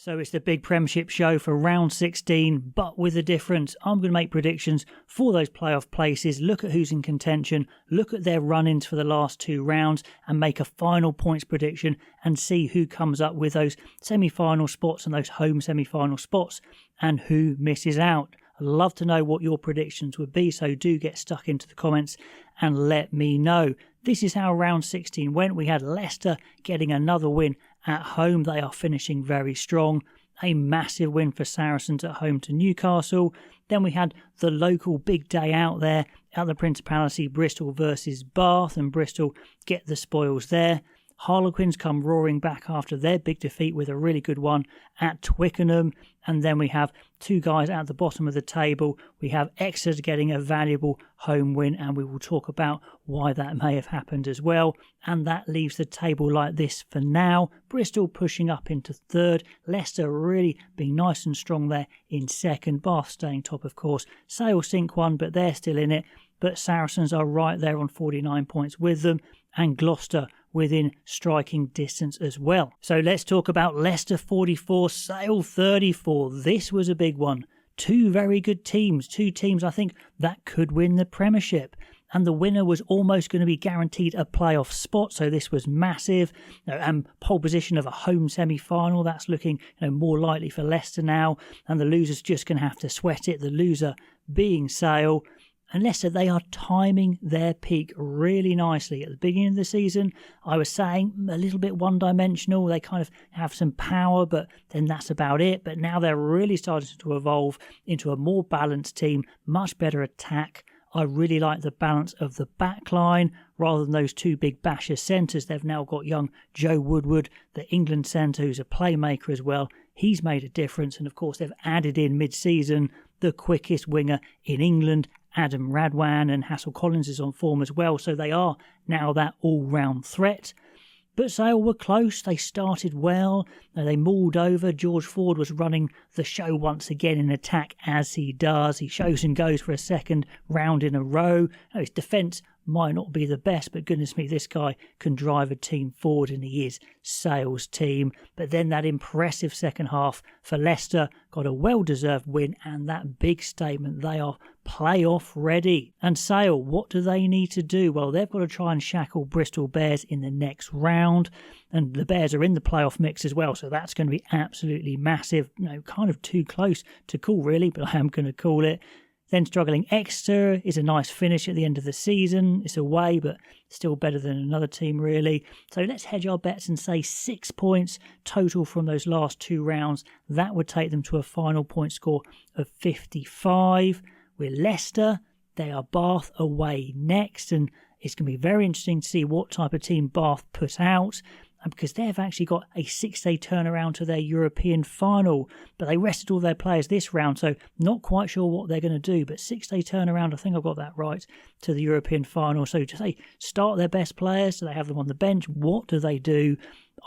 So it's the big Premiership show for round 16, but with a difference. I'm going to make predictions for those playoff places, look at who's in contention, look at their run-ins for the last two rounds and make a final points prediction and see who comes up with those semi-final spots and those home semi-final spots and who misses out. I'd love to know what your predictions would be, so do get stuck into the comments and let me know. This is how round 16 went. We had Leicester getting another win at home. They are finishing very strong. A massive win for Saracens at home to Newcastle. Then we had the local big day out there at the Principality, Bristol versus Bath, and Bristol get the spoils there. Harlequins come roaring back after their big defeat with a really good one at Twickenham. And then we have two guys at the bottom of the table. We have Exeter getting a valuable home win, and we will talk about why that may have happened as well. And that leaves the table like this for now. Bristol pushing up into third. Leicester really being nice and strong there in second. Bath staying top, of course. Sale sink one, but they're still in it. But Saracens are right there on 49 points with them. And Gloucester within striking distance as well. So let's talk about Leicester 44, Sale 34. This was a big one. Two very good teams. Two teams I think that could win the Premiership. And the winner was almost going to be guaranteed a playoff spot. So this was massive. And pole position of a home semi-final. That's looking more likely for Leicester now. And the loser's just going to have to sweat it. The loser being Sale. And Leicester, they are timing their peak really nicely. At the beginning of the season, I was saying a little bit one-dimensional. They kind of have some power, but then that's about it. But now they're really starting to evolve into a more balanced team, much better attack. I really like the balance of the back line rather than those two big basher centres. They've now got young Joe Woodward, the England centre, who's a playmaker as well. He's made a difference. And of course, they've added in mid-season the quickest winger in England, Adam Radwan, and Hassel Collins is on form as well, so they are now that all-round threat. But Sale were close, they started well, they mauled over. George Ford was running the show once again in attack, as he does. He shows and goes for a second round in a row. His defence might not be the best, but goodness me, this guy can drive a team forward, and he is Sale's team. But then that impressive second half for Leicester got a well-deserved win, and that big statement, they are playoff ready. And Sale, what do they need to do? Well, they've got to try and shackle Bristol Bears in the next round, and the Bears are in the playoff mix as well, so that's going to be absolutely massive. Kind of too close to call really, but I am going to call it. Then struggling Exeter is a nice finish at the end of the season. It's away, but still better than another team, really. So let's hedge our bets and say 6 points total from those last two rounds. That would take them to a final point score of 55. With Leicester, they are Bath away next, and it's going to be very interesting to see what type of team Bath put out, because they've actually got a 6-day turnaround to their European final. But they rested all their players this round, so not quite sure what they're going to do. But 6-day turnaround, I think I've got that right, to the European final. So do they start their best players? Do they have them on the bench? What do they do?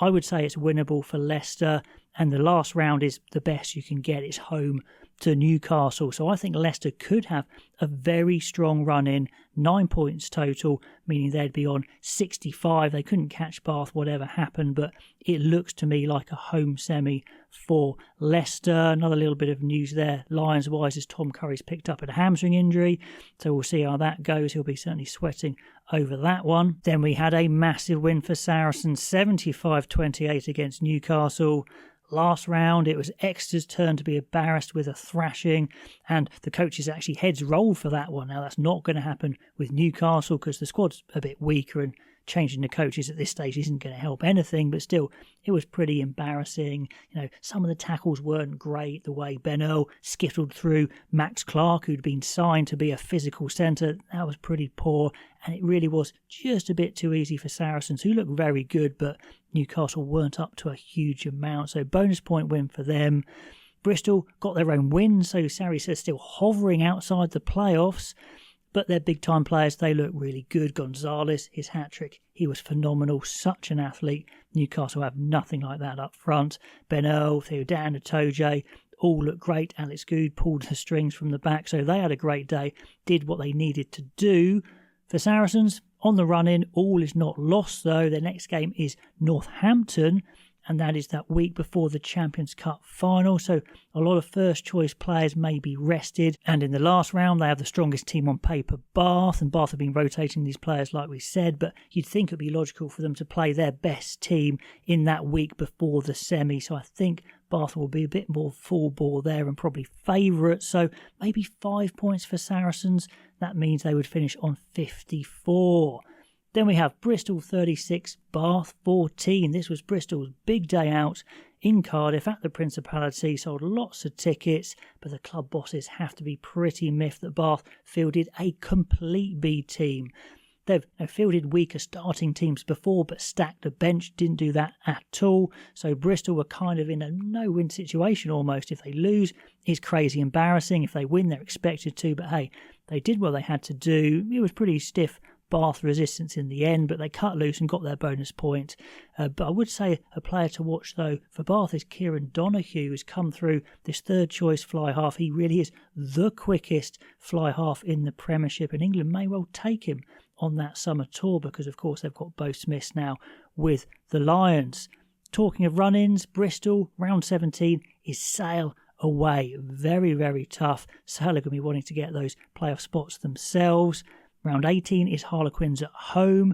I would say it's winnable for Leicester. And the last round is the best you can get. It's home to Newcastle. So I think Leicester could have a very strong run in, 9 points total, meaning they'd be on 65. They couldn't catch Bath, whatever happened, but it looks to me like a home semi for Leicester. Another little bit of news there, Lions-wise, as Tom Curry's picked up a hamstring injury, so we'll see how that goes. He'll be certainly sweating over that one. Then we had a massive win for Saracens, 75-28 against Newcastle. Last round, it was Exeter's turn to be embarrassed with a thrashing, and the coaches actually heads rolled for that one. Now, that's not going to happen with Newcastle because the squad's a bit weaker, and changing the coaches at this stage isn't going to help anything, but still, it was pretty embarrassing. Some of the tackles weren't great. The way Ben Earl skittled through Max Clark, who'd been signed to be a physical centre, that was pretty poor, and it really was just a bit too easy for Saracens, who looked very good, but Newcastle weren't up to a huge amount, so bonus point win for them. Bristol got their own win, so Saracens are still hovering outside the playoffs. But their big-time players, they look really good. Gonzalez, his hat-trick, he was phenomenal. Such an athlete. Newcastle have nothing like that up front. Ben Earl, Theodan, Atoje, all look great. Alex Good pulled the strings from the back, so they had a great day. Did what they needed to do. For Saracens, on the run-in, all is not lost, though. Their next game is Northampton, and that is that week before the Champions Cup final. So a lot of first choice players may be rested, and in the last round they have the strongest team on paper, Bath, and Bath have been rotating these players like we said, but you'd think it would be logical for them to play their best team in that week before the semi. So I think Bath will be a bit more full bore there and probably favourites. So maybe 5 points for Saracens. That means they would finish on 54. Then we have Bristol 36, Bath 14. This was Bristol's big day out in Cardiff at the Principality. Sold lots of tickets, but the club bosses have to be pretty miffed that Bath fielded a complete B team. They've fielded weaker starting teams before, but stacked a bench, didn't do that at all. So Bristol were kind of in a no-win situation almost. If they lose, it's crazy embarrassing. If they win, they're expected to. But hey, they did what they had to do. It was pretty stiff Bath resistance in the end, but they cut loose and got their bonus point. But I would say a player to watch, though, for Bath is Kieran Donoghue, who's come through this third-choice fly half. He really is the quickest fly half in the Premiership, and England may well take him on that summer tour because, of course, they've got Bo Smith now with the Lions. Talking of run-ins, Bristol, round 17 is Sale away. Very, very tough. Sale are going to be wanting to get those playoff spots themselves. Round 18 is Harlequins at home.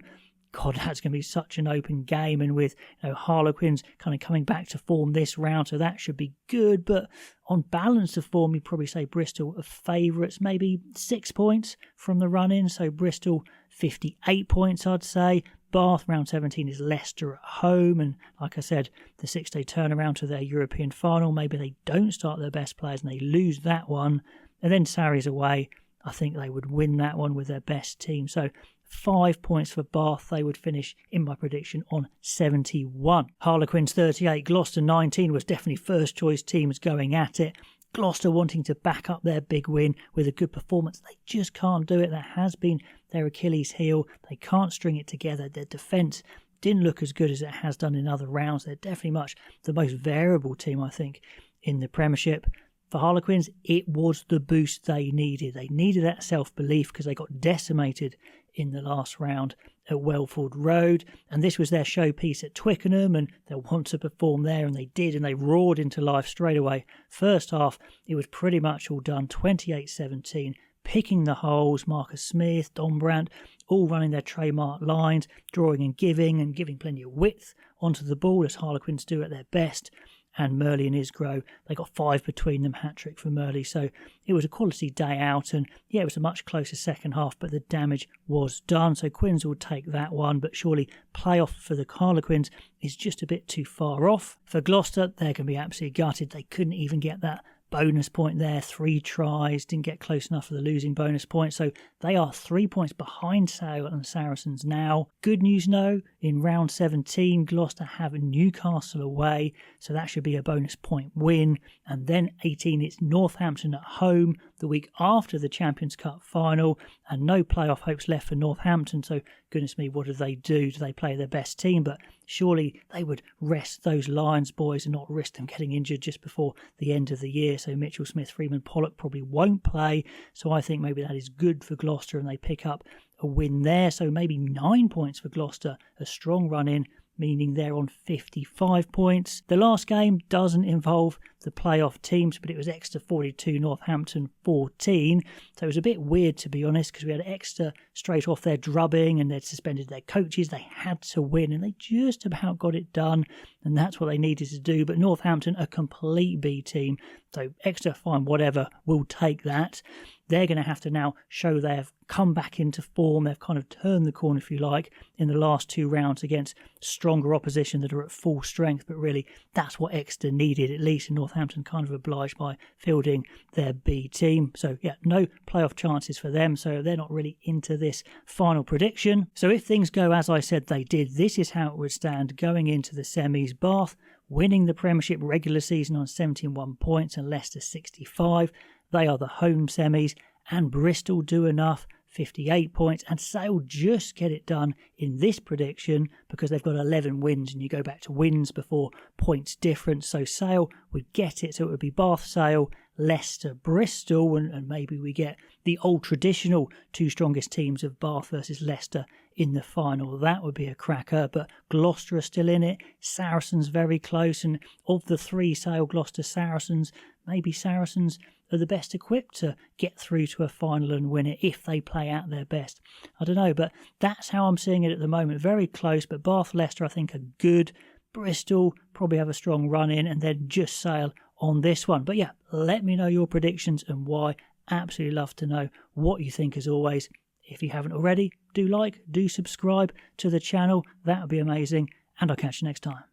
God, that's going to be such an open game, and with Harlequins kind of coming back to form this round, so that should be good. But on balance of form, you'd probably say Bristol are favourites, maybe 6 points from the run-in. So Bristol 58 points, I'd say. Bath, round 17, is Leicester at home, and like I said, the 6-day turnaround to their European final. Maybe they don't start their best players and they lose that one, and then Sarries away. I think they would win that one with their best team. So 5 points for Bath. They would finish, in my prediction, on 71. Harlequins 38, Gloucester 19 was definitely first choice teams going at it. Gloucester wanting to back up their big win with a good performance. They just can't do it. That has been their Achilles heel. They can't string it together. Their defence didn't look as good as it has done in other rounds. They're definitely much the most variable team, I think, in the Premiership. For Harlequins, it was the boost they needed. They needed that self-belief because they got decimated in the last round at Welford Road, and this was their showpiece at Twickenham, and they'll want to perform there, and they did, and they roared into life straight away. First half, it was pretty much all done, 28-17, picking the holes. Marcus Smith, Don Brandt, all running their trademark lines, drawing and giving plenty of width onto the ball, as Harlequins do at their best. And Murley and Isgro, they got 5 between them, hat-trick for Murley. So it was a quality day out, and yeah, it was a much closer second half, but the damage was done. So Quins will take that one, but surely playoff for the Harlequins is just a bit too far off. For Gloucester, they're going to be absolutely gutted. They couldn't even get that bonus point there. 3 tries, didn't get close enough for the losing bonus point. So they are 3 points behind Sale and Saracens now. Good news, though, in round 17, Gloucester have Newcastle away, so that should be a bonus point win. And then 18, it's Northampton at home the week after the Champions Cup final, and no playoff hopes left for Northampton. So goodness me, what do? Do they play their best team? But surely they would rest those Lions boys and not risk them getting injured just before the end of the year. So Mitchell, Smith, Freeman, Pollock probably won't play. So I think maybe that is good for Gloucester and they pick up a win there. So maybe 9 points for Gloucester, a strong run in, meaning they're on 55 points. The last game doesn't involve the playoff teams, but it was Exeter 42, Northampton 14. So it was a bit weird, to be honest, because we had Exeter straight off their drubbing and they'd suspended their coaches. They had to win and they just about got it done, and that's what they needed to do. But Northampton, a complete B team. So Exeter, fine, whatever, we'll take that. They're going to have to now show they've come back into form. They've kind of turned the corner, if you like, in the last 2 rounds against stronger opposition that are at full strength. But really, that's what Exeter needed, at least, in Northampton kind of obliged by fielding their B team. So, yeah, no playoff chances for them. So they're not really into this final prediction. So if things go as I said they did, this is how it would stand going into the semis. Bath winning the Premiership regular season on 71 points and Leicester 65. They are the home semis, and Bristol do enough, 58 points, and Sale just get it done in this prediction because they've got 11 wins, and you go back to wins before points difference. So Sale would get it, so it would be Bath, Sale, Leicester, Bristol, and maybe we get the old traditional two strongest teams of Bath versus Leicester in the final. That would be a cracker, but Gloucester are still in it, Saracens very close, and of the three, Sale, Gloucester, Saracens, maybe Saracens are the best equipped to get through to a final and win it if they play out their best. I don't know, but that's how I'm seeing it at the moment. Very close, but Bath, Leicester I think are good. Bristol probably have a strong run in, and then just Sale on this one. But yeah, let me know your predictions and why. Absolutely love to know what you think as always. If you haven't already, do subscribe to the channel. That would be amazing, and I'll catch you next time.